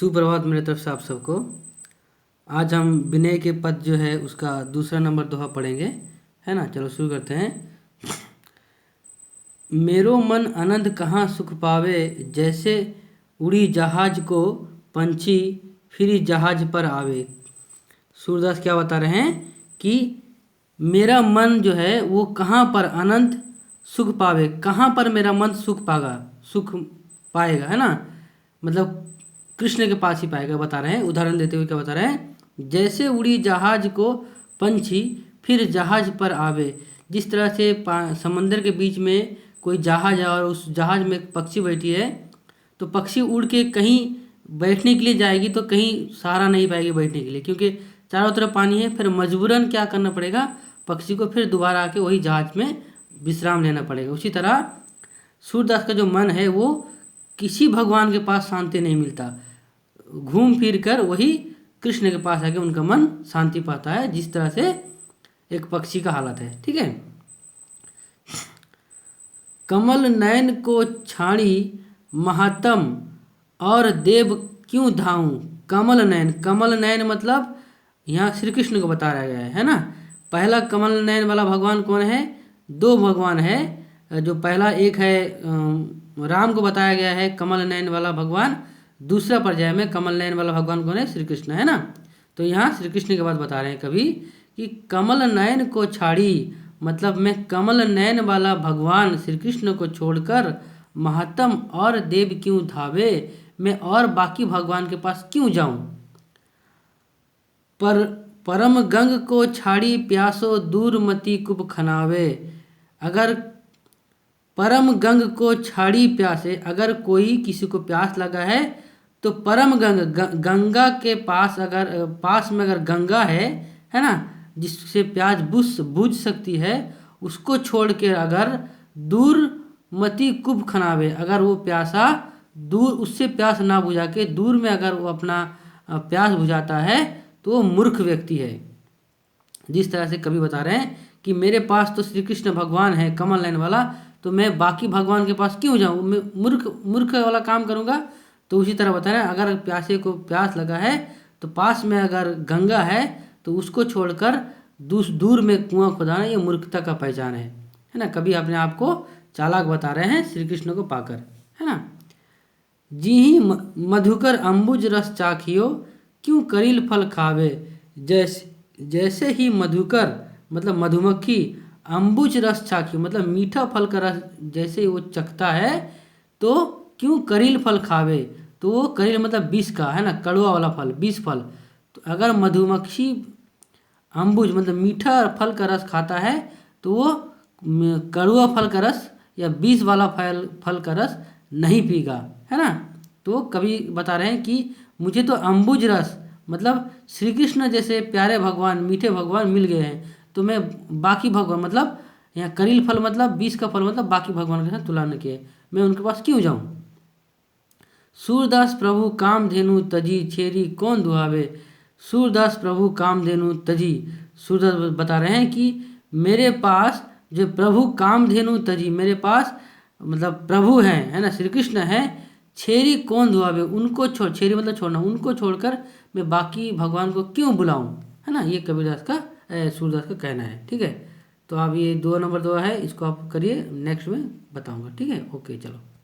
सुप्रभात मेरे तरफ से आप सबको। आज हम विनय के पद जो है उसका दूसरा नंबर दोहा पढ़ेंगे, है ना। चलो शुरू करते हैं। मेरो मन आनंद कहाँ सुख पावे, जैसे उड़ी जहाज को पंछी फिर जहाज पर आवे। सूरदास क्या बता रहे हैं कि मेरा मन जो है वो कहाँ पर आनंद सुख पावे, कहाँ पर मेरा मन सुख पाएगा, है ना। मतलब कृष्ण के पास ही पाएगा, बता रहे हैं। उदाहरण देते हुए क्या बता रहे हैं, जैसे उड़ी जहाज को पंछी फिर जहाज पर आवे। जिस तरह से समंदर के बीच में कोई जहाज है और उस जहाज में एक पक्षी बैठी है, तो पक्षी उड़ के कहीं बैठने के लिए जाएगी तो कहीं सहारा नहीं पाएगी बैठने के लिए, क्योंकि चारों तरफ पानी है। फिर मजबूरन क्या करना पड़ेगा, पक्षी को फिर दोबारा आके वही जहाज में विश्राम लेना पड़ेगा। उसी तरह सूरदास का जो मन है वो किसी भगवान के पास शांति नहीं मिलता, घूम फिर कर वही कृष्ण के पास आके उनका मन शांति पाता है, जिस तरह से एक पक्षी का हालत है। ठीक है। कमल नयन को छाड़ी महात्म और देव क्यों धाऊं। कमल नयन मतलब यहाँ श्री कृष्ण को बताया गया है ना। पहला कमल नयन वाला भगवान कौन है, दो भगवान है। जो पहला एक है राम को बताया गया है कमल नयन वाला भगवान, दूसरा पर्याय में कमल नयन वाला भगवान कौन है, श्री कृष्ण, है ना। तो यहाँ श्री कृष्ण की बात बता रहे हैं कभी कि कमल नयन को छाड़ी, मतलब मैं कमल नयन वाला भगवान श्री कृष्ण को छोड़कर महात्म और देव क्यों धावे, मैं और बाकी भगवान के पास क्यों जाऊं। पर परम गंग को छाड़ी प्यासो दूर मति कुब खनावे। अगर परम गंग को छाड़ी प्यासे, अगर कोई किसी को प्यास लगा है तो परम गंगा के पास, अगर पास में अगर गंगा है ना, जिससे प्यास बुझ सकती है, उसको छोड़ के अगर दूर मति कुब खनावे, अगर वो प्यासा दूर, उससे प्यास ना बुझा के दूर में अगर वो अपना प्यास बुझाता है तो वो मूर्ख व्यक्ति है। जिस तरह से कवि बता रहे हैं कि मेरे पास तो श्री कृष्ण भगवान है कमल नयन वाला, तो मैं बाकी भगवान के पास क्यों जाऊँ, मैं मूर्ख वाला काम करूँगा। तो उसी तरह बता रहे हैं, अगर प्यासे को प्यास लगा है तो पास में अगर गंगा है तो उसको छोड़कर दूर में कुआं खुदाना, ये मूर्खता का पहचान है ना। कभी अपने आप को चालाक बता रहे हैं श्री कृष्ण को पाकर, है ना। जी ही मधुकर अंबुज रस चाखियो, क्यों करील फल खावे। जैसे ही मधुकर मतलब मधुमक्खी, अंबुज रस चाखियो मतलब मीठा फल का रस जैसे वो चखता है, तो क्यों करील फल खावे, तो वो करील मतलब विष का, है ना, कड़वा वाला फल, विष फल। तो अगर मधुमक्खी अंबुज मतलब मीठा फल का रस खाता है तो वो कड़वा फल का रस या विष वाला फल का रस नहीं पीगा, है ना। तो कभी बता रहे हैं कि मुझे तो अंबुज रस मतलब श्री कृष्ण जैसे प्यारे भगवान, मीठे भगवान मिल गए हैं, तो मैं बाकी भगवान मतलब यहाँ करील फल मतलब विष का फल मतलब बाकी भगवान के साथ तुलना किए, मैं उनके पास क्यों जाऊँ। सूरदास प्रभु कामधेनु तजी, छेरी कौन दुहावे। सूरदास प्रभु कामधेनु तजी, सूरदास बता रहे हैं कि मेरे पास जो प्रभु कामधेनु तजी, मेरे पास मतलब प्रभु हैं, है ना, श्री कृष्ण हैं, छेरी कौन दुहावे, उनको छेरी मतलब छोड़ना, उनको छोड़कर मैं बाकी भगवान को क्यों बुलाऊं, है ना। ये कबीरदास का सूरदास का कहना है। ठीक है। तो अब ये 2 नंबर दुआ है, इसको आप करिए, नेक्स्ट में बताऊंगा। ठीक है, ओके, चलो।